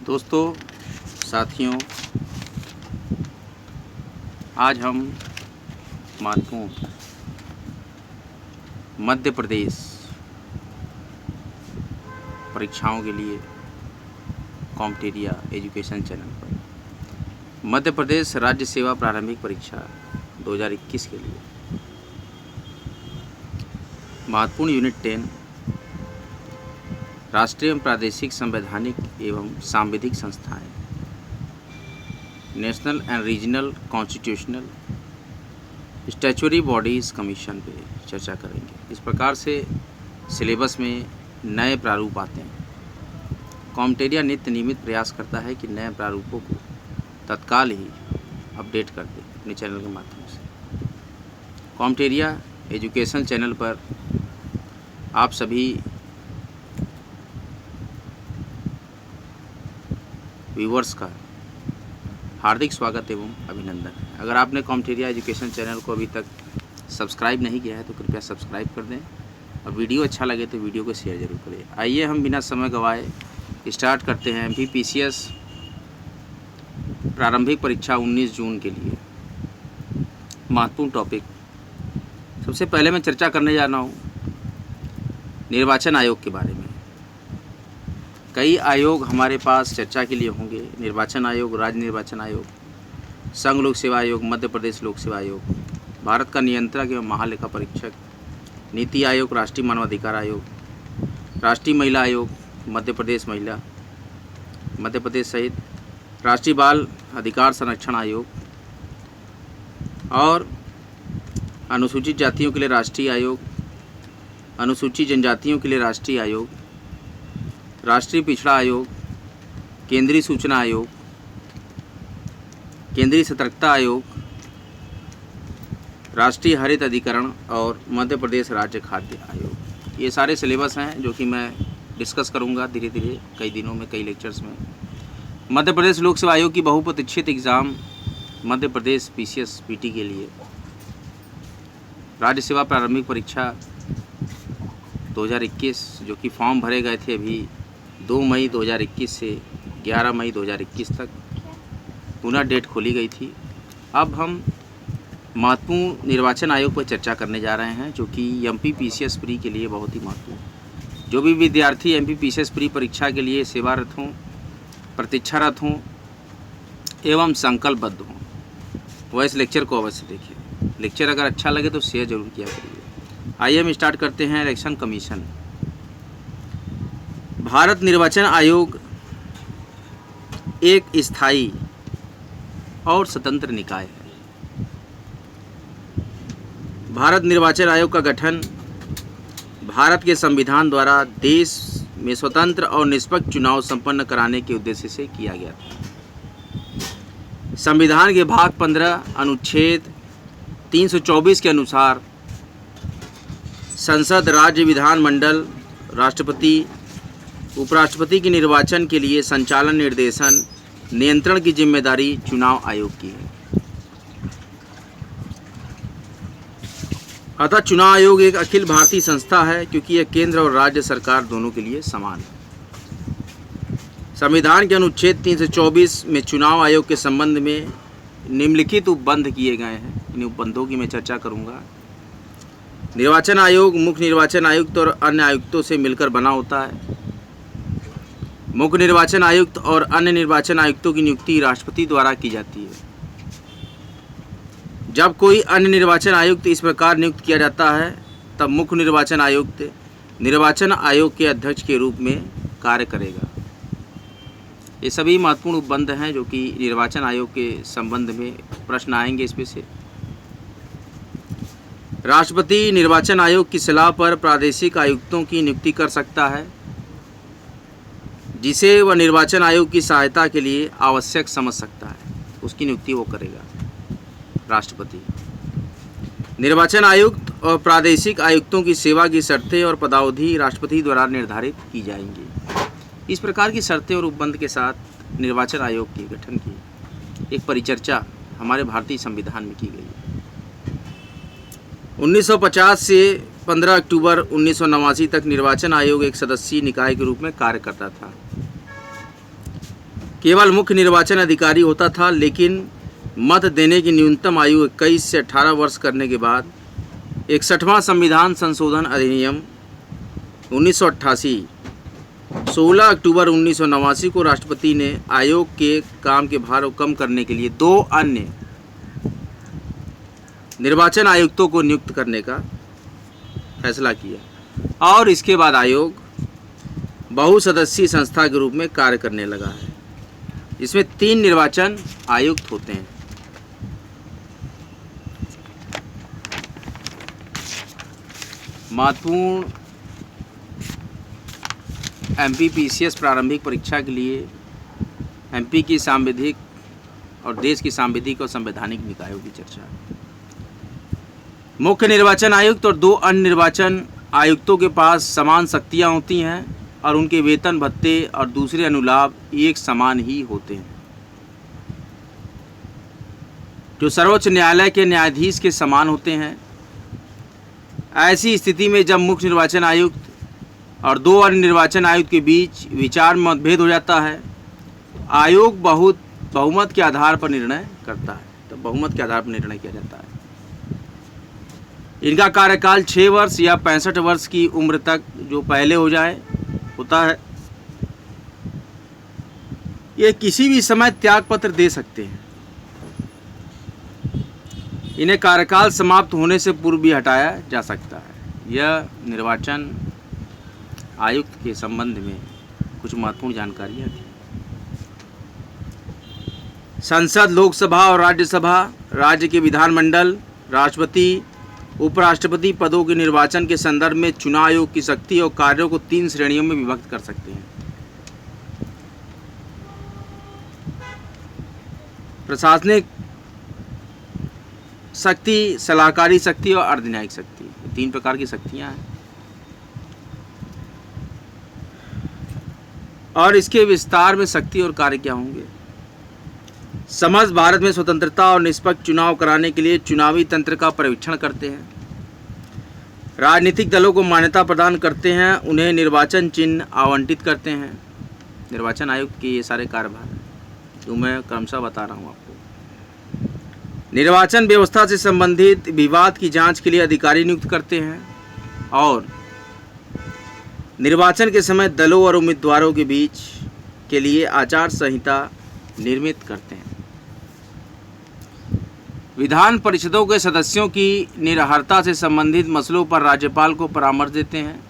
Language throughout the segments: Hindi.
दोस्तों, साथियों, आज हम महत्वपूर्ण मध्य प्रदेश परीक्षाओं के लिए कॉम्पिटेरिया एजुकेशन चैनल पर मध्य प्रदेश राज्य सेवा प्रारंभिक परीक्षा 2021 के लिए महत्वपूर्ण यूनिट 10 राष्ट्रीय एवं प्रादेशिक संवैधानिक एवं सांविधिक संस्थाएं, national and regional constitutional statutory bodies commission पे चर्चा करेंगे। इस प्रकार से सिलेबस में नए प्रारूप आते हैं। कॉम्पिटेरिया नित्य नियमित प्रयास करता है कि नए प्रारूपों को तत्काल ही अपडेट कर दे अपने चैनल के माध्यम से। कॉम्पिटेरिया एजुकेशन चैनल पर आप सभी व्यूवर्स का हार्दिक स्वागत एवं अभिनंदन है। अगर आपने कॉम्पिटेरिया एजुकेशन चैनल को अभी तक सब्सक्राइब नहीं किया है तो कृपया सब्सक्राइब कर दें और वीडियो अच्छा लगे तो वीडियो को शेयर जरूर करें। आइए हम बिना समय गंवाए स्टार्ट करते हैं MPPCS प्रारंभिक परीक्षा 19 जून के लिए महत्वपूर्ण टॉपिक। सबसे पहले मैं चर्चा करने जा रहा हूँ निर्वाचन आयोग के बारे में। कई आयोग हमारे पास चर्चा के लिए होंगे। निर्वाचन आयोग, राज्य निर्वाचन आयोग, संघ लोक सेवा आयोग, मध्य प्रदेश लोक सेवा आयोग, भारत का नियंत्रक एवं महालेखा परीक्षक, नीति आयोग, राष्ट्रीय मानवाधिकार आयोग, राष्ट्रीय महिला आयोग, मध्य प्रदेश सहित राष्ट्रीय बाल अधिकार संरक्षण आयोग और अनुसूचित जातियों के लिए राष्ट्रीय आयोग, अनुसूचित जनजातियों के लिए राष्ट्रीय आयोग, राष्ट्रीय पिछड़ा आयोग, केंद्रीय सूचना आयोग, केंद्रीय सतर्कता आयोग, राष्ट्रीय हरित अधिकरण और मध्य प्रदेश राज्य खाद्य आयोग। ये सारे सिलेबस हैं जो कि मैं डिस्कस करूंगा धीरे धीरे कई दिनों में, कई लेक्चर्स में। मध्य प्रदेश लोक सेवा आयोग की बहुप्रतीक्षित exam Madhya Pradesh PCS PT के लिए राज्य सेवा प्रारंभिक परीक्षा 2021 जो कि फॉर्म भरे गए थे अभी 2 मई 2021 से 11 मई 2021 तक पुनः डेट खोली गई थी। अब हम महत्वपूर्ण निर्वाचन आयोग पर चर्चा करने जा रहे हैं जो कि MPPCS प्री के लिए बहुत ही महत्वपूर्ण। जो भी विद्यार्थी MPPCS प्री परीक्षा के लिए सेवारत हों, प्रतीक्षारत हों एवं संकल्पबद्ध हों वह इस लेक्चर को अवश्य देखें। लेक्चर अगर अच्छा लगे तो शेयर जरूर किया करिए। आइए हम स्टार्ट करते हैं। Election commission. भारत निर्वाचन आयोग एक स्थायी और स्वतंत्र निकाय है। भारत निर्वाचन आयोग का गठन भारत के संविधान द्वारा देश में स्वतंत्र और निष्पक्ष चुनाव संपन्न कराने के उद्देश्य से किया गया था। संविधान के भाग 15 अनुच्छेद 324 के अनुसार संसद, राज्य विधानमंडल, राष्ट्रपति, उपराष्ट्रपति के निर्वाचन के लिए संचालन, निर्देशन, नियंत्रण की जिम्मेदारी चुनाव आयोग की है। अतः चुनाव आयोग एक अखिल भारतीय संस्था है क्योंकि यह केंद्र और राज्य सरकार दोनों के लिए समान है। संविधान के अनुच्छेद 324 में चुनाव आयोग के संबंध में निम्नलिखित उपबंध किए गए हैं। इन उपबंधों की मैं चर्चा करूंगा। निर्वाचन आयोग मुख्य निर्वाचन आयुक्त और अन्य आयुक्तों से मिलकर बना होता है। मुख्य निर्वाचन आयुक्त और अन्य निर्वाचन आयुक्तों की नियुक्ति राष्ट्रपति द्वारा की जाती है। जब कोई अन्य निर्वाचन आयुक्त इस प्रकार नियुक्त किया जाता है तब मुख्य निर्वाचन आयुक्त निर्वाचन आयोग के अध्यक्ष के रूप में कार्य करेगा। ये सभी महत्वपूर्ण उपबंध हैं जो कि निर्वाचन आयोग के संबंध में प्रश्न आएंगे इसमें से। राष्ट्रपति निर्वाचन आयोग की सलाह पर प्रादेशिक आयुक्तों की नियुक्ति कर सकता है जिसे वह निर्वाचन आयोग की सहायता के लिए आवश्यक समझ सकता है। उसकी नियुक्ति वो करेगा राष्ट्रपति। निर्वाचन आयुक्त और प्रादेशिक आयुक्तों की सेवा की शर्तें और पदावधि राष्ट्रपति द्वारा निर्धारित की जाएंगी। इस प्रकार की शर्तें और उपबंध के साथ निर्वाचन आयोग के गठन की एक परिचर्चा हमारे भारतीय संविधान में की गई है। 1950 से 15 अक्टूबर 1989 तक निर्वाचन आयोग एक सदस्यीय निकाय के रूप में कार्य करता था। केवल मुख्य निर्वाचन अधिकारी होता था, लेकिन मत देने की न्यूनतम आयु 21 से 18 वर्ष करने के बाद 61वां संविधान संशोधन अधिनियम 1988 16 अक्टूबर 1989 को राष्ट्रपति ने आयोग के काम के भार को कम करने के लिए 2 अन्य निर्वाचन आयुक्तों को नियुक्त करने का फैसला किया और इसके बाद आयोग बहुसदस्यीय संस्था के रूप में कार्य करने लगा है। इसमें 3 निर्वाचन आयुक्त होते हैं। महत्वपूर्ण एमपीपीसीएस प्रारंभिक परीक्षा के लिए एमपी की सांविधिक और देश की सांविधिक और संवैधानिक निकायों की चर्चा। मुख्य निर्वाचन आयुक्त और 2 अन्य निर्वाचन आयुक्तों के पास समान शक्तियां होती हैं और उनके वेतन भत्ते और दूसरे अनुलाभ एक समान ही होते हैं, जो सर्वोच्च न्यायालय के न्यायाधीश के समान होते हैं। ऐसी स्थिति में जब मुख्य निर्वाचन आयुक्त और 2 अन्य निर्वाचन आयुक्त के बीच विचार मतभेद हो जाता है, आयोग बहुमत के आधार पर निर्णय करता है। तो बहुमत के आधार पर निर्णय किया जाता है। इनका कार्यकाल 6 वर्ष या 65 वर्ष की उम्र तक, जो पहले हो जाए, होता है। ये किसी भी समय त्यागपत्र दे सकते हैं। इन्हें कार्यकाल समाप्त होने से पूर्व भी हटाया जा सकता है। यह निर्वाचन आयुक्त के संबंध में कुछ महत्वपूर्ण जानकारियाँ थी। संसद, लोकसभा और राज्यसभा, राज्य के विधानमंडल, राष्ट्रपति, उपराष्ट्रपति पदों के निर्वाचन के संदर्भ में चुनाव आयोग की शक्ति और कार्यों को 3 श्रेणियों में विभक्त कर सकते हैं। प्रशासनिक शक्ति, सलाहकारी शक्ति और अर्धन्यायिक शक्ति, 3 प्रकार की शक्तियां हैं। और इसके विस्तार में शक्ति और कार्य क्या होंगे। समस्त भारत में स्वतंत्रता और निष्पक्ष चुनाव कराने के लिए चुनावी तंत्र का परीक्षण करते हैं, राजनीतिक दलों को मान्यता प्रदान करते हैं, उन्हें निर्वाचन चिन्ह आवंटित करते हैं। निर्वाचन आयोग के ये सारे कार्यभार हैं जो मैं क्रमशः बता रहा हूँ आपको। निर्वाचन व्यवस्था से संबंधित विवाद की जांच के लिए अधिकारी नियुक्त करते हैं और निर्वाचन के समय दलों और उम्मीदवारों के बीच के लिए आचार संहिता निर्मित करते हैं। विधान परिषदों के सदस्यों की निरर्हता से संबंधित मसलों पर राज्यपाल को परामर्श देते हैं।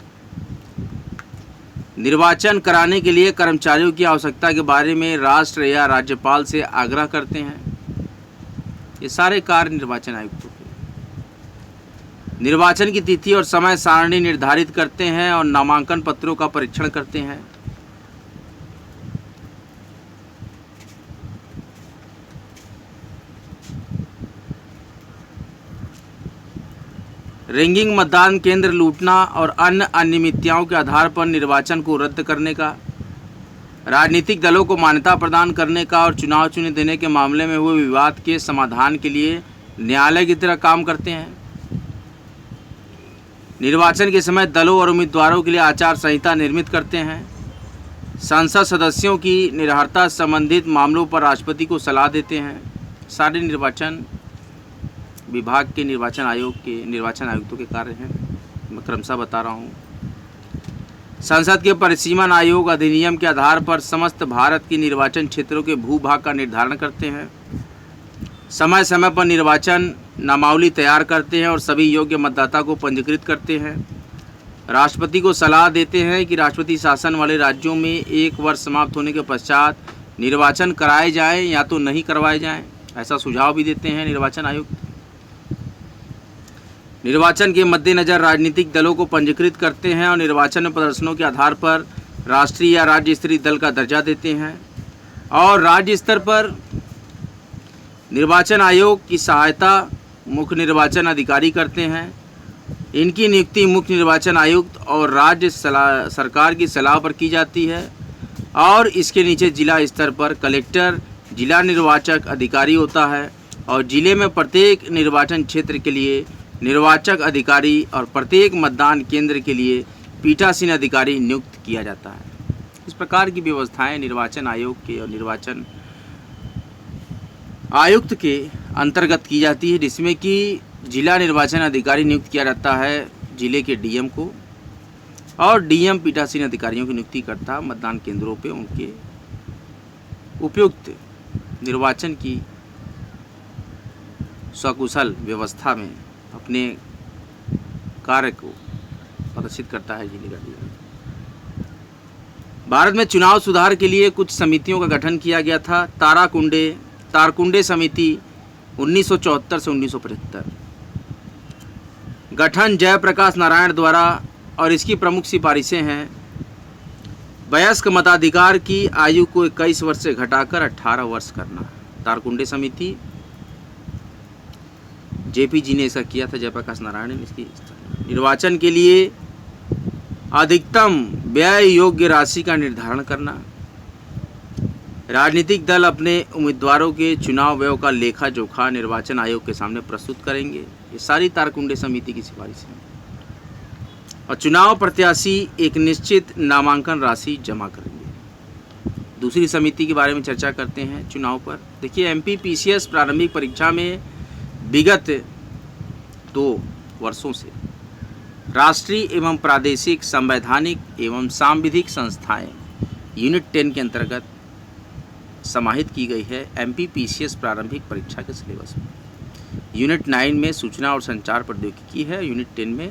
निर्वाचन कराने के लिए कर्मचारियों की आवश्यकता के बारे में राष्ट्र या राज्यपाल से आग्रह करते हैं। ये सारे कार्य निर्वाचन आयुक्तों के। निर्वाचन की तिथि और समय सारणी निर्धारित करते हैं और नामांकन पत्रों का परीक्षण करते हैं। रिंगिंग, मतदान केंद्र लूटना और अन्य अनियमितताओं के आधार पर निर्वाचन को रद्द करने का, राजनीतिक दलों को मान्यता प्रदान करने का और चुनाव चिन्ह देने के मामले में हुए विवाद के समाधान के लिए न्यायालय की तरह काम करते हैं। निर्वाचन के समय दलों और उम्मीदवारों के लिए आचार संहिता निर्मित करते हैं। संसद सदस्यों की निरर्हता संबंधित मामलों पर राष्ट्रपति को सलाह देते हैं। सारे निर्वाचन विभाग के निर्वाचन आयोग के निर्वाचन आयुक्तों के कार्य हैं, मैं क्रमशः बता रहा हूँ। संसद के परिसीमन आयोग अधिनियम के आधार पर समस्त भारत के निर्वाचन क्षेत्रों के भूभाग का निर्धारण करते हैं। समय समय पर निर्वाचन नामावली तैयार करते हैं और सभी योग्य मतदाता को पंजीकृत करते हैं। राष्ट्रपति को सलाह देते हैं कि राष्ट्रपति शासन वाले राज्यों में 1 वर्ष समाप्त होने के पश्चात निर्वाचन कराए जाएं या तो नहीं करवाए जाएं, ऐसा सुझाव भी देते हैं निर्वाचन आयुक्त। निर्वाचन के मद्देनज़र राजनीतिक दलों को पंजीकृत करते हैं और निर्वाचन में प्रदर्शनों के आधार पर राष्ट्रीय या राज्य स्तरीय दल का दर्जा देते हैं और राज्य स्तर पर निर्वाचन आयोग की सहायता मुख्य निर्वाचन अधिकारी करते हैं। इनकी नियुक्ति मुख्य निर्वाचन आयुक्त और राज्य सरकार की सलाह पर की जाती है और इसके नीचे जिला स्तर पर कलेक्टर जिला निर्वाचक अधिकारी होता है और जिले में प्रत्येक निर्वाचन क्षेत्र के लिए निर्वाचक अधिकारी और प्रत्येक मतदान केंद्र के लिए पीठासीन अधिकारी नियुक्त किया जाता है। इस प्रकार की व्यवस्थाएं निर्वाचन आयोग के और निर्वाचन आयुक्त के अंतर्गत की जाती है, जिसमें कि जिला निर्वाचन अधिकारी नियुक्त किया जाता है जिले के डीएम को, और डीएम पीठासीन अधिकारियों की नियुक्ति करता मतदान केंद्रों पे उनके उपयुक्त निर्वाचन की सकुशल व्यवस्था में अपने कार्य को प्रदर्शित करता है जिले का डीएम। भारत में चुनाव सुधार के लिए कुछ समितियों का गठन किया गया था। तारकुंडे समिति 1974 से 1975, गठन जयप्रकाश नारायण द्वारा, और इसकी प्रमुख सिफारिशें हैं वयस्क मताधिकार की आयु को 21 वर्ष से घटाकर 18 वर्ष करना। तारकुंडे समिति जेपी जी ने इसका किया था, जयप्रकाश नारायण ने इसकी। निर्वाचन के लिए अधिकतम व्यय योग्य राशि का निर्धारण करना। राजनीतिक दल अपने उम्मीदवारों के चुनाव व्यय का लेखा जोखा निर्वाचन आयोग के सामने प्रस्तुत करेंगे। ये सारी तारकुंडे समिति की सिफारिश है। और चुनाव प्रत्याशी एक निश्चित नामांकन राशि जमा करेंगे। दूसरी समिति के बारे में चर्चा करते हैं चुनाव पर। देखिए, एमपीपीसीएस प्रारंभिक परीक्षा में विगत 2 वर्षों से राष्ट्रीय एवं प्रादेशिक संवैधानिक एवं सांविधिक संस्थाएं यूनिट 10 के अंतर्गत समाहित की गई है एमपीपीसीएस प्रारंभिक परीक्षा के सिलेबस में। यूनिट 9 में सूचना और संचार प्रौद्योगिकी है, यूनिट 10 में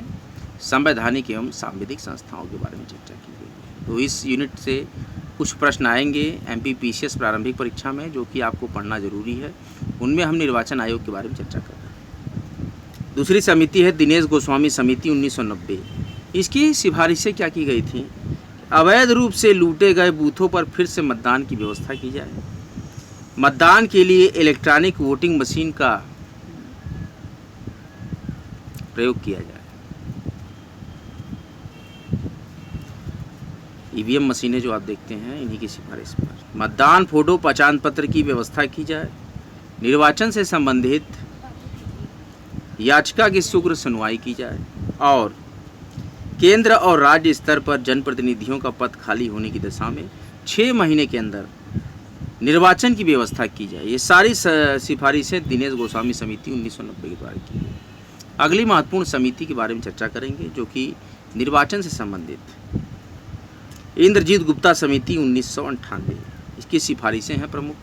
संवैधानिक एवं सांविधिक संस्थाओं के बारे में चर्चा की गई है। तो इस यूनिट से कुछ प्रश्न आएंगे एमपीपीसीएस प्रारंभिक परीक्षा में, जो कि आपको पढ़ना जरूरी है। उनमें हम निर्वाचन आयोग के बारे में चर्चा कर रहे हैं। दूसरी समिति है दिनेश गोस्वामी समिति 1990। इसकी सिफारिशें क्या की गई थी? अवैध रूप से लूटे गए बूथों पर फिर से मतदान की व्यवस्था की जाए। मतदान के लिए इलेक्ट्रॉनिक वोटिंग मशीन का प्रयोग किया जाए। ईवीएम मशीनें जो आप देखते हैं, इन्हीं की सिफारिश पर। मतदान फोटो पहचान पत्र की व्यवस्था की जाए। निर्वाचन से संबंधित याचिका की शीघ्र सुनवाई की जाए। और केंद्र और राज्य स्तर पर जनप्रतिनिधियों का पद खाली होने की दशा में 6 महीने के अंदर निर्वाचन की व्यवस्था की जाए। ये सारी सिफारिशें दिनेश गोस्वामी समिति 1990 के द्वारा की गई। अगली महत्वपूर्ण समिति के बारे में चर्चा करेंगे, जो कि निर्वाचन से संबंधित इंद्रजीत गुप्ता समिति 1998। इसकी सिफारिशें हैं प्रमुख।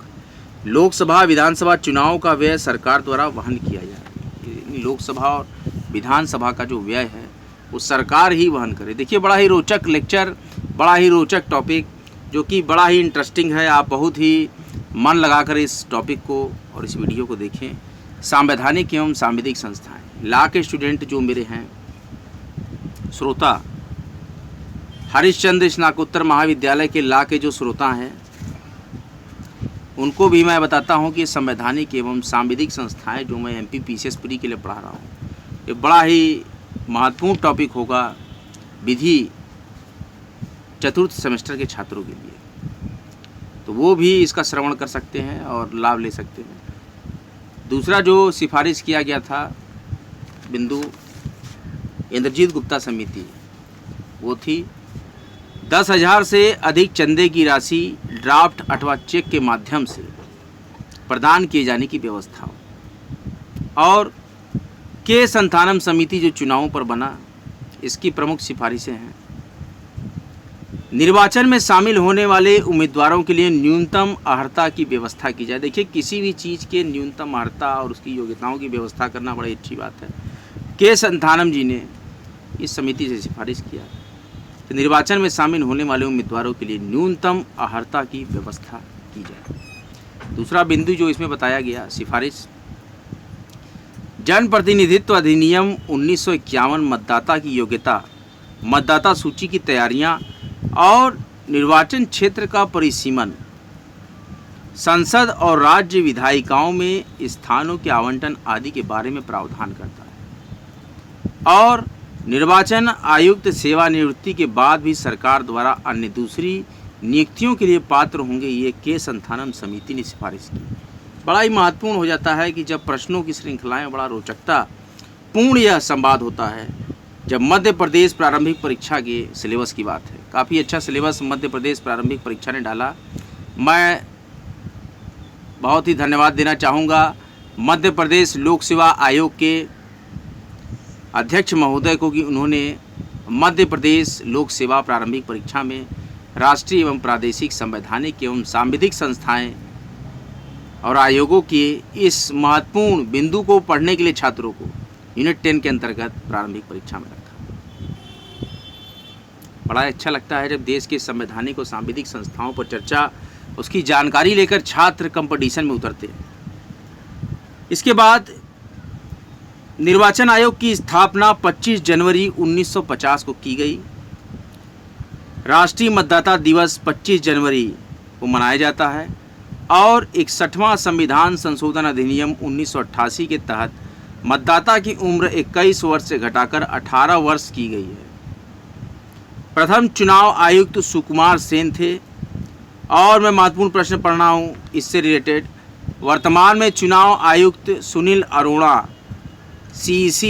लोकसभा विधानसभा चुनाव का व्यय सरकार द्वारा वहन किया जाए। लोकसभा और विधानसभा का जो व्यय है वो सरकार ही वहन करे। देखिए, बड़ा ही रोचक लेक्चर, बड़ा ही रोचक टॉपिक, जो कि बड़ा ही इंटरेस्टिंग है। आप बहुत ही मन लगाकर इस टॉपिक को और इस वीडियो को देखें। संवैधानिक एवं सांविधिक संस्थाएं, लॉ के स्टूडेंट जो मेरे हैं श्रोता, हरिश्चंद्र स्नातकोत्तर महाविद्यालय के लॉ के जो श्रोता हैं, उनको भी मैं बताता हूं कि संवैधानिक एवं सांविधिक संस्थाएं जो मैं एमपीपीसीएस प्री के लिए पढ़ा रहा हूं, ये बड़ा ही महत्वपूर्ण टॉपिक होगा विधि चतुर्थ सेमेस्टर के छात्रों के लिए। तो वो भी इसका श्रवण कर सकते हैं और लाभ ले सकते हैं। दूसरा जो सिफारिश किया गया था बिंदु इंद्रजीत गुप्ता समिति, वो थी 10,000 से अधिक चंदे की राशि ड्राफ्ट अथवा चेक के माध्यम से प्रदान किए जाने की व्यवस्था। और के संतानम समिति जो चुनावों पर बना, इसकी प्रमुख सिफारिशें हैं निर्वाचन में शामिल होने वाले उम्मीदवारों के लिए न्यूनतम अर्हता की व्यवस्था की जाए। देखिए, किसी भी चीज़ के न्यूनतम अर्हता और उसकी योग्यताओं की व्यवस्था करना बड़ी अच्छी बात है। के संतानम जी ने इस समिति से सिफारिश किया कि निर्वाचन में शामिल होने वाले उम्मीदवारों के लिए न्यूनतम अर्हता की व्यवस्था की जाए। दूसरा बिंदु जो इसमें बताया गया सिफारिश, जनप्रतिनिधित्व अधिनियम 1951 मतदाता की योग्यता, मतदाता सूची की तैयारियां और निर्वाचन क्षेत्र का परिसीमन, संसद और राज्य विधायिकाओं में स्थानों के आवंटन आदि के बारे में प्रावधान करता है। और निर्वाचन आयुक्त सेवानिवृत्ति के बाद भी सरकार द्वारा अन्य दूसरी नियुक्तियों के लिए पात्र होंगे, ये के संतानम समिति ने सिफारिश की। बड़ा ही महत्वपूर्ण हो जाता है कि जब प्रश्नों की श्रृंखलाएं, बड़ा रोचकता पूर्ण यह संवाद होता है जब मध्य प्रदेश प्रारंभिक परीक्षा के सिलेबस की बात है। काफ़ी अच्छा सिलेबस मध्य प्रदेश प्रारंभिक परीक्षा ने डाला। मैं बहुत ही धन्यवाद देना चाहूँगा मध्य प्रदेश लोक सेवा आयोग के अध्यक्ष महोदय को कि उन्होंने मध्य प्रदेश लोक सेवा प्रारंभिक परीक्षा में राष्ट्रीय एवं प्रादेशिक संवैधानिक एवं सांविधिक संस्थाएं और आयोगों के इस महत्वपूर्ण बिंदु को पढ़ने के लिए छात्रों को यूनिट 10 के अंतर्गत प्रारंभिक परीक्षा में रखा। बड़ा अच्छा लगता है जब देश के संवैधानिक और सांविधिक संस्थाओं पर चर्चा, उसकी जानकारी लेकर छात्र कंपटीशन में उतरते हैं। इसके बाद निर्वाचन आयोग की स्थापना 25 जनवरी 1950 को की गई। राष्ट्रीय मतदाता दिवस 25 जनवरी को मनाया जाता है और 61वां संविधान संशोधन अधिनियम 1988 के तहत मतदाता की उम्र 21 वर्ष से घटाकर 18 वर्ष की गई है। प्रथम चुनाव आयुक्त सुकुमार सेन थे। और मैं महत्वपूर्ण प्रश्न पढ़ रहा हूँ इससे रिलेटेड। वर्तमान में चुनाव आयुक्त सुनील अरोड़ा CEC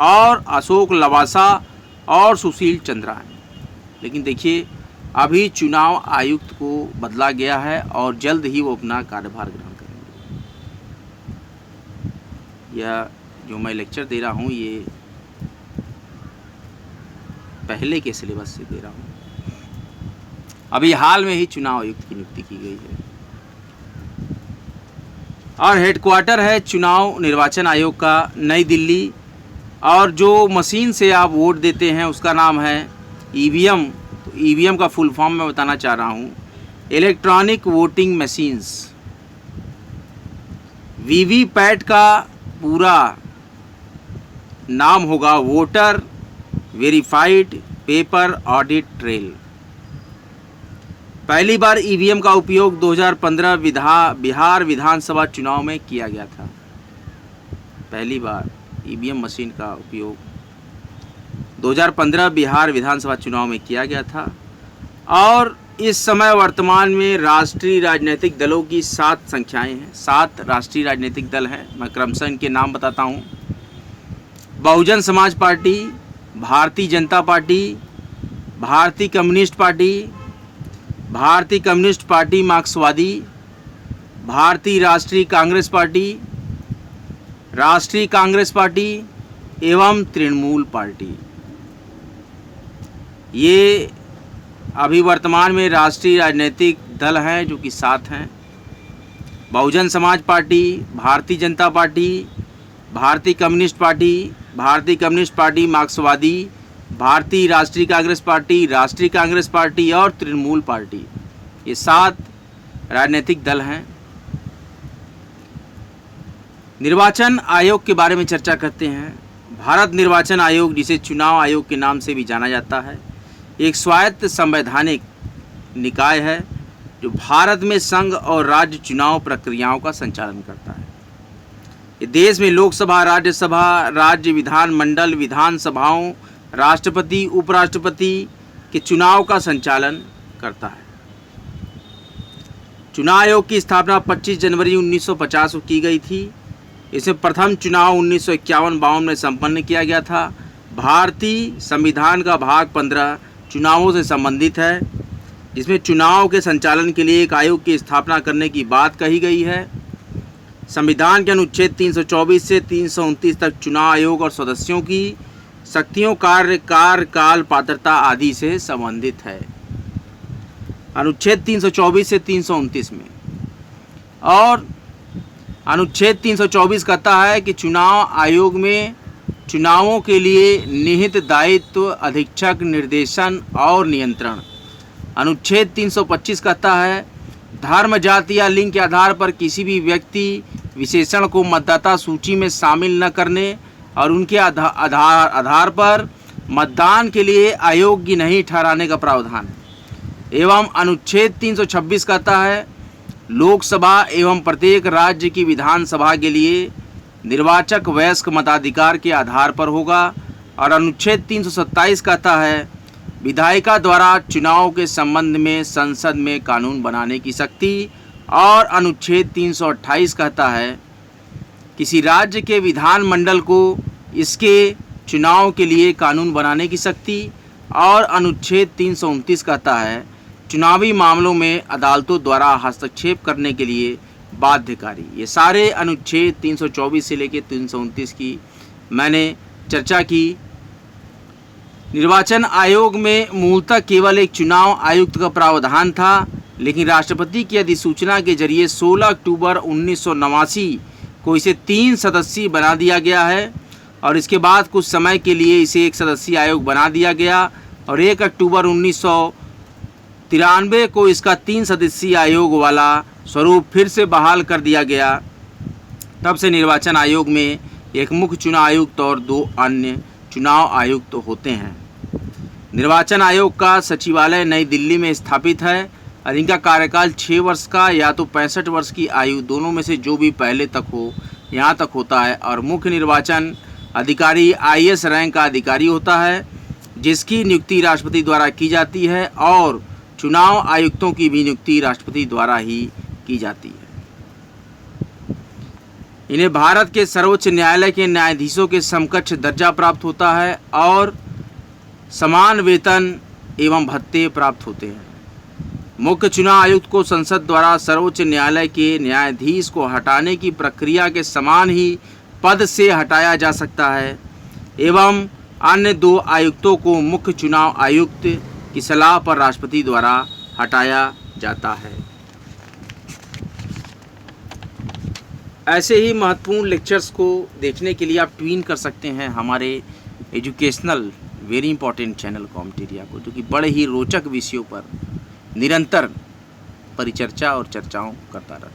और अशोक लवासा और सुशील चंद्रा हैं। लेकिन देखिए अभी चुनाव आयुक्त को बदला गया है और जल्द ही वो अपना कार्यभार ग्रहण करेंगे। यह जो मैं लेक्चर दे रहा हूँ ये पहले के सिलेबस से दे रहा हूँ। अभी हाल में ही चुनाव आयुक्त की नियुक्ति की गई है और हेडक्वार्टर है चुनाव निर्वाचन आयोग का नई दिल्ली। और जो मशीन से आप वोट देते हैं उसका नाम है EVM। तो EVM का फुल फॉर्म मैं बताना चाह रहा हूँ, इलेक्ट्रॉनिक वोटिंग मशीन्स। VVPAT का पूरा नाम होगा voter verified paper audit trail. पहली बार EVM का उपयोग 2015 बिहार विधानसभा चुनाव में किया गया था। पहली बार EVM मशीन का उपयोग 2015 बिहार विधानसभा चुनाव में किया गया था। और इस समय वर्तमान में राष्ट्रीय राजनीतिक दलों की 7 संख्याएं हैं। 7 राष्ट्रीय राजनीतिक दल हैं। मैं क्रमशः इनके नाम बताता हूं। बहुजन समाज पार्टी, भारतीय जनता पार्टी, भारतीय कम्युनिस्ट पार्टी, भारतीय कम्युनिस्ट पार्टी मार्क्सवादी, भारतीय राष्ट्रीय कांग्रेस पार्टी, राष्ट्रीय कांग्रेस पार्टी एवं तृणमूल पार्टी। ये अभी वर्तमान में राष्ट्रीय राजनीतिक दल हैं जो कि 7 हैं। बहुजन समाज पार्टी, भारतीय जनता पार्टी, भारतीय कम्युनिस्ट पार्टी मार्क्सवादी, भारतीय राष्ट्रीय कांग्रेस पार्टी और तृणमूल पार्टी। ये 7 राजनीतिक दल हैं। निर्वाचन आयोग के बारे में चर्चा करते हैं। भारत निर्वाचन आयोग, जिसे चुनाव आयोग के नाम से भी जाना जाता है, एक स्वायत्त संवैधानिक निकाय है जो भारत में संघ और राज्य चुनाव प्रक्रियाओं का संचालन करता है। ये देश में लोकसभा, राज्यसभा, राज्य विधानमंडल, विधानसभाओं, राष्ट्रपति, उपराष्ट्रपति के चुनाव का संचालन करता है। चुनाव आयोग की स्थापना 25 जनवरी 1950 को की गई थी। इसमें प्रथम चुनाव 1951-52 में संपन्न किया गया था। भारतीय संविधान का भाग 15 चुनावों से संबंधित है, जिसमें चुनाव के संचालन के लिए एक आयोग की स्थापना करने की बात कही गई है। संविधान के अनुच्छेद 324 से 329 तक चुनाव आयोग और सदस्यों की शक्तियों, कार्यकाल, पात्रता आदि से संबंधित है। अनुच्छेद 324 से 329 में। और अनुच्छेद 324 कहता है कि चुनाव आयोग में चुनावों के लिए निहित दायित्व, अधीक्षक, निर्देशन और नियंत्रण। अनुच्छेद 325 कहता है धर्म, जाति या लिंग के आधार पर किसी भी व्यक्ति विशेषण को मतदाता सूची में शामिल न करने और उनके आधार पर मतदान के लिए अयोग्य नहीं ठहराने का प्रावधान है। एवं अनुच्छेद 326 कहता है लोकसभा एवं प्रत्येक राज्य की विधानसभा के लिए निर्वाचक वयस्क मताधिकार के आधार पर होगा। और अनुच्छेद 327 कहता है विधायिका द्वारा चुनाव के संबंध में संसद में कानून बनाने की शक्ति। और अनुच्छेद 328 कहता है किसी राज्य के विधानमंडल को इसके चुनाव के लिए कानून बनाने की शक्ति। और अनुच्छेद 329 कहता है चुनावी मामलों में अदालतों द्वारा हस्तक्षेप करने के लिए बाध्यकारी। ये सारे अनुच्छेद 324 से लेकर 329 की मैंने चर्चा की। निर्वाचन आयोग में मूलतः केवल एक चुनाव आयुक्त का प्रावधान था, लेकिन राष्ट्रपति की अधिसूचना के जरिए 16 अक्टूबर 1989 को इसे 3 सदस्यीय बना दिया गया है और इसके बाद कुछ समय के लिए इसे 1 सदस्यीय आयोग बना दिया गया और 1 अक्टूबर 1993 को इसका 3 सदस्यीय आयोग वाला स्वरूप फिर से बहाल कर दिया गया। तब से निर्वाचन आयोग में एक मुख्य चुनाव आयुक्त और 2 अन्य चुनाव आयुक्त होते हैं। निर्वाचन आयोग का सचिवालय नई दिल्ली में स्थापित है और इनका कार्यकाल 6 वर्ष का या तो 65 वर्ष की आयु दोनों में से जो भी पहले तक हो यहाँ तक होता है और मुख्य निर्वाचन अधिकारी IAS रैंक का अधिकारी होता है जिसकी नियुक्ति राष्ट्रपति द्वारा की जाती है और चुनाव आयुक्तों की भी नियुक्ति राष्ट्रपति द्वारा ही की जाती है। इन्हें भारत के सर्वोच्च न्यायालय के न्यायाधीशों के समकक्ष दर्जा प्राप्त होता है और समान वेतन एवं भत्ते प्राप्त होते हैं। मुख्य चुनाव आयुक्त को संसद द्वारा सर्वोच्च न्यायालय के न्यायाधीश को हटाने की प्रक्रिया के समान ही पद से हटाया जा सकता है एवं अन्य 2 आयुक्तों को मुख्य चुनाव आयुक्त की सलाह पर राष्ट्रपति द्वारा हटाया जाता है। ऐसे ही महत्वपूर्ण लेक्चर्स को देखने के लिए आप ट्यून कर सकते हैं हमारे एजुकेशनल वेरी इंपॉर्टेंट चैनल कॉमेटेरिया को, जो कि बड़े ही रोचक विषयों पर निरंतर परिचर्चा और चर्चाओं करता रहता है।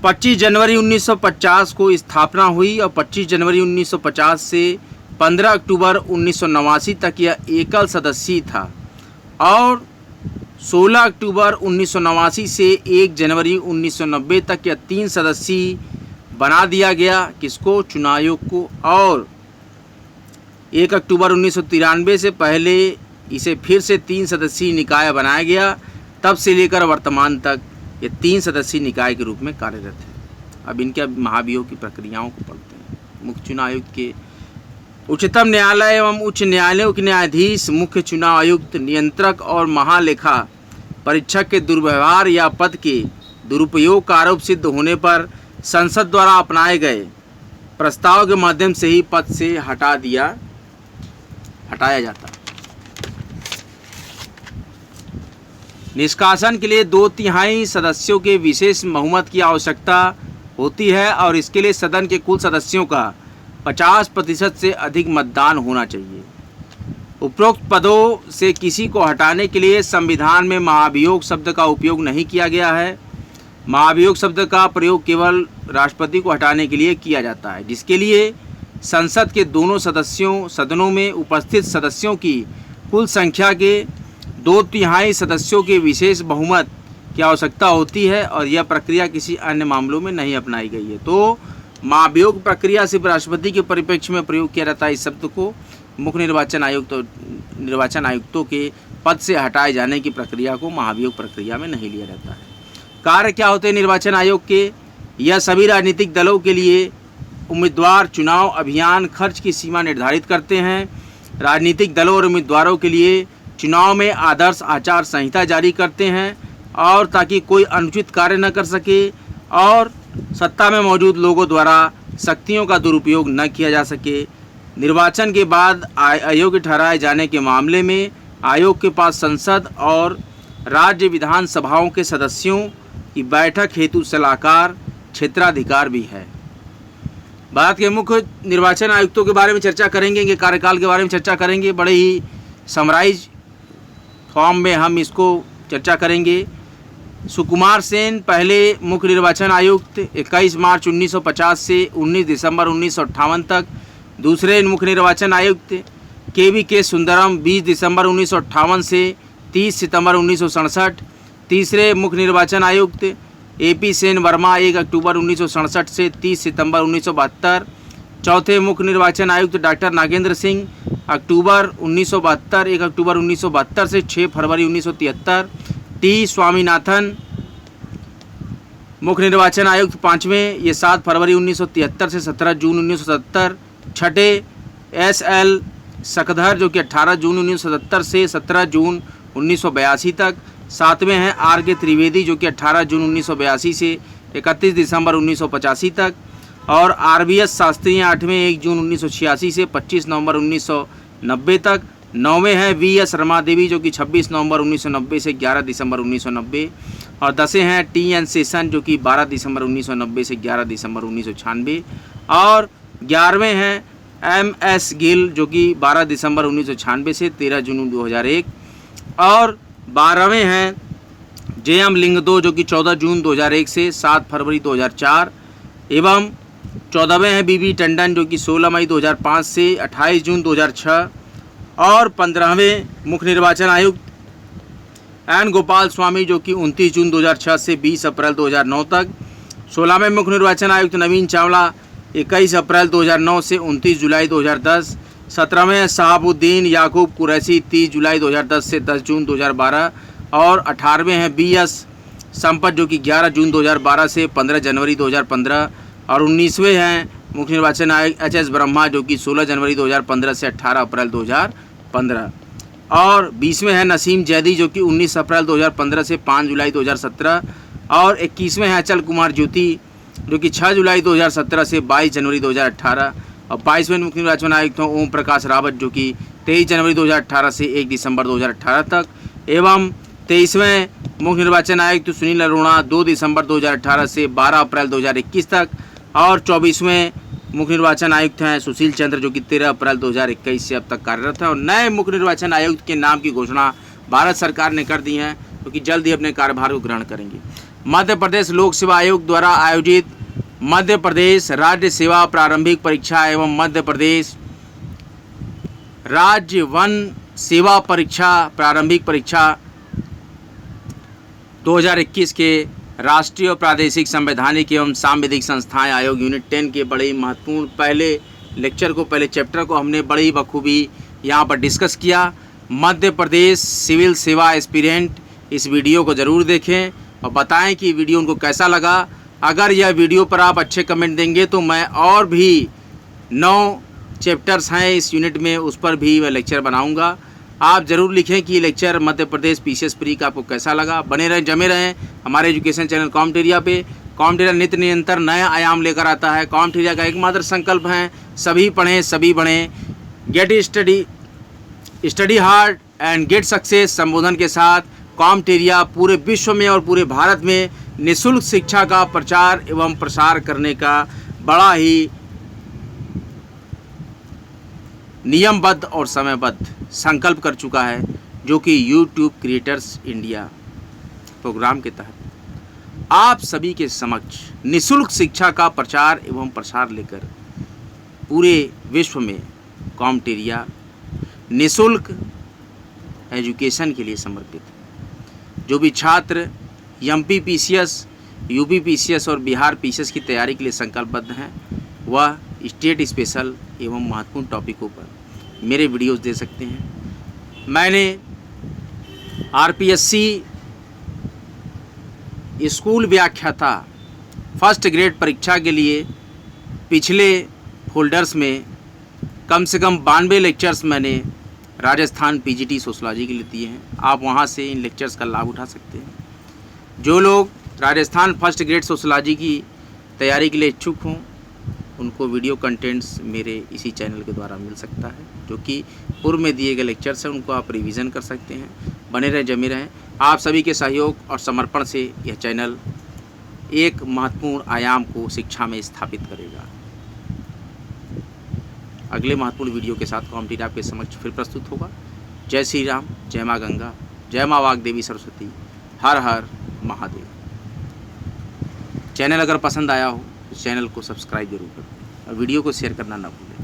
25 जनवरी 1950 को स्थापना हुई और 25 जनवरी 1950 से 15 अक्टूबर 1989 तक यह एकल सदस्यीय था और 16 अक्टूबर 1989 से 1 जनवरी 1990 तक यह 3 सदस्यीय बना दिया गया। किसको? चुनाव आयोग को। और 1 अक्टूबर 1993 से पहले इसे फिर से 3 सदस्यीय निकाय बनाया गया। तब से लेकर वर्तमान तक ये 3 सदस्यीय निकाय के रूप में कार्यरत है। अब इनके महाभियोग की प्रक्रियाओं को पढ़ते हैं। मुख्य चुनाव आयुक्त के उच्चतम न्यायालय एवं उच्च न्यायालयों के न्यायाधीश, मुख्य चुनाव आयुक्त, नियंत्रक और महालेखा परीक्षक के दुर्व्यवहार या पद के दुरुपयोग का आरोप सिद्ध होने पर संसद द्वारा अपनाए गए प्रस्ताव के माध्यम से ही पद से हटाया जाता। निष्कासन के लिए 2/3 सदस्यों के विशेष बहुमत की आवश्यकता होती है और इसके लिए सदन के कुल सदस्यों का 50% से अधिक मतदान होना चाहिए। उपरोक्त पदों से किसी को हटाने के लिए संविधान में महाभियोग शब्द का उपयोग नहीं किया गया है। महाभियोग शब्द का प्रयोग केवल राष्ट्रपति को हटाने के लिए किया जाता है, जिसके लिए संसद के दोनों सदनों में उपस्थित सदस्यों की कुल संख्या के 2/3 सदस्यों के विशेष बहुमत की आवश्यकता होती है और यह प्रक्रिया किसी अन्य मामलों में नहीं अपनाई गई है। तो महाभियोग प्रक्रिया सिर्फ राष्ट्रपति के परिप्रेक्ष्य में प्रयोग किया जाता है। इस शब्द को मुख्य निर्वाचन आयुक्तों के पद से हटाए जाने की प्रक्रिया को महाभियोग प्रक्रिया में नहीं लिया जाता है। कार्य क्या होते हैं निर्वाचन आयोग के? यह सभी राजनीतिक दलों के लिए उम्मीदवार चुनाव अभियान खर्च की सीमा निर्धारित करते हैं। राजनीतिक दलों और उम्मीदवारों के लिए चुनाव में आदर्श आचार संहिता जारी करते हैं और ताकि कोई अनुचित कार्य न कर सके और सत्ता में मौजूद लोगों द्वारा शक्तियों का दुरुपयोग न किया जा सके। निर्वाचन के बाद अयोग्य ठहराए जाने के मामले में आयोग के पास संसद और राज्य विधानसभाओं के सदस्यों की बैठक हेतु सलाहकार क्षेत्राधिकार भी है। भारत के मुख्य निर्वाचन आयुक्तों के बारे में चर्चा करेंगे, इनके कार्यकाल के बारे में चर्चा करेंगे। बड़े ही समराइज फॉर्म में हम इसको चर्चा करेंगे। सुकुमार सेन पहले मुख्य निर्वाचन आयुक्त 21 मार्च 1950 से 19 दिसंबर 1958 तक। दूसरे मुख्य निर्वाचन आयुक्त KVK सुंदरम 20 दिसंबर 1958 से 30 सितंबर 1967। तीसरे मुख्य निर्वाचन आयुक्त AP सेन वर्मा 1 अक्टूबर 1967 से 30 सितंबर 1972। चौथे मुख्य निर्वाचन आयुक्त डॉक्टर नागेंद्र सिंह अक्टूबर 1972 1 अक्टूबर 1972 से 6 फरवरी 1973। T स्वामीनाथन मुख्य निर्वाचन आयुक्त पाँचवें, ये 7 फरवरी 1973 से 17 जून 1970। छठे SL सकधर जो कि 18 जून 1977 से 17 जून 1982 तक। 7वें हैं आर के त्रिवेदी जो कि 18 जून 1982 से 31 दिसंबर 1985 तक। और RBS शास्त्री हैं 8वें 1 जून 1986 से 25 नवंबर 1990 तक। 9वें हैं VS रमा देवी जो कि 26 नवंबर 1990 से 11 दिसंबर 1990। और 10वें हैं TN सेशन जो कि 12 दिसंबर 1990 से 11 दिसंबर 1996। और 11वें हैं MS गिल जो कि 12 दिसंबर 1996 से 13 जून 2001। और 12वें हैं JM लिंगदो जो कि 14 जून 2001 से 7 फरवरी 2004। एवं 14वें हैं BB टंडन जो कि 16 मई 2005 से 28 जून 2006। और 15वें मुख्य निर्वाचन आयुक्त N गोपाल स्वामी जो कि 29 जून 2006 से 20 अप्रैल 2009 तक। 16वें मुख्य निर्वाचन आयुक्त नवीन चावला 21 अप्रैल 2009 से 29 जुलाई 2010। 17वें शहाबुद्दीन याकूब कुरैशी 30 जुलाई 2010 से 10 जून 2012। और 18वें हैं BS संपत जो कि 11 जून 2012 से 15 जनवरी 2015। और 19वें हैं मुख्य निर्वाचन आयुक्त HS ब्रह्मा जो कि 16 जनवरी 2015 से 18 अप्रैल 2015। और 20वें हैं नसीम जैदी जो कि 19 अप्रैल 2015 से 5 जुलाई 2017। और 21वें हैं अचल कुमार ज्योति जो कि 6 जुलाई 2017 से 22 जनवरी 2018। और 22वें मुख्य निर्वाचन आयुक्त हैं ओम प्रकाश रावत जो कि 23 जनवरी 2018 से 1 दिसंबर 2018 तक। एवं 23वें मुख्य निर्वाचन आयुक्त सुनील अरोड़ा 2 दिसंबर 2018 से 12 अप्रैल 2021 तक। और 24वें मुख्य निर्वाचन आयुक्त हैं सुशील चंद्र जो कि 13 अप्रैल 2021 से अब तक कार्यरत हैं। और नए मुख्य निर्वाचन आयुक्त के नाम की घोषणा भारत सरकार ने कर दी है जो कि जल्द ही अपने कार्यभार को ग्रहण करेंगे। मध्य प्रदेश लोक सेवा आयोग द्वारा आयोजित मध्य प्रदेश राज्य सेवा प्रारंभिक परीक्षा एवं मध्य प्रदेश राज्य वन सेवा परीक्षा प्रारंभिक परीक्षा 2021 के राष्ट्रीय और प्रादेशिक संवैधानिक एवं सांविधिक संस्थाएं आयोग यूनिट 10 के बड़े महत्वपूर्ण पहले चैप्टर को हमने बड़ी बखूबी यहाँ पर डिस्कस किया। मध्य प्रदेश सिविल सेवा एस्पिरेंट इस वीडियो को ज़रूर देखें और बताएं कि वीडियो उनको कैसा लगा। अगर यह वीडियो पर आप अच्छे कमेंट देंगे तो मैं और भी 9 चैप्टर्स हैं इस यूनिट में उस पर भी मैं लेक्चर बनाऊंगा। आप ज़रूर लिखें कि lecture Madhya Pradesh PCS pre का आपको कैसा लगा। बने रहें, जमे रहें हमारे एजुकेशन चैनल कॉम्टेरिया पे। कॉम्टेरिया नित्य निरंतर नया आयाम लेकर आता है। कॉम्टेरिया का एकमात्र संकल्प है सभी पढ़ें सभी बढ़ें। Get study hard and get success संबोधन के साथ कॉम्टेरिया पूरे विश्व में और पूरे भारत में निःशुल्क शिक्षा का प्रचार एवं प्रसार करने का बड़ा ही नियमबद्ध और समयबद्ध संकल्प कर चुका है, जो कि यूट्यूब क्रिएटर्स इंडिया प्रोग्राम के तहत आप सभी के समक्ष निःशुल्क शिक्षा का प्रचार एवं प्रसार लेकर पूरे विश्व में कॉम्टेरिया निःशुल्क एजुकेशन के लिए समर्पित है। जो भी छात्र MP PCS, UP PCS और बिहार PCS की तैयारी के लिए संकल्पबद्ध हैं वह स्टेट स्पेशल एवं महत्वपूर्ण टॉपिकों पर मेरे वीडियोस दे सकते हैं। मैंने RPSC स्कूल व्याख्याता फर्स्ट ग्रेड परीक्षा के लिए पिछले फोल्डर्स में कम से कम 92 लेक्चर्स मैंने राजस्थान PGT सोशलॉजी के लिए दिए हैं। आप वहां से इन लेक्चर्स का लाभ उठा सकते हैं। जो लोग राजस्थान फर्स्ट ग्रेड सोशलॉजी की तैयारी के लिए इच्छुक हों उनको वीडियो कंटेंट्स मेरे इसी चैनल के द्वारा मिल सकता है, जो कि पूर्व में दिए गए लेक्चर्स हैं उनको आप रिवीजन कर सकते हैं। बने रहें, जमे रहें। आप सभी के सहयोग और समर्पण से यह चैनल एक महत्वपूर्ण आयाम को शिक्षा में स्थापित करेगा। अगले महत्वपूर्ण वीडियो के साथ कॉम्टेरिया आपके समक्ष फिर प्रस्तुत होगा। जय श्री राम, जय माँ गंगा, जय माँ वाग्देवी सरस्वती, हर हर महादेव। चैनल अगर पसंद आया हो तो चैनल को सब्सक्राइब जरूर करें और वीडियो को शेयर करना ना भूलें।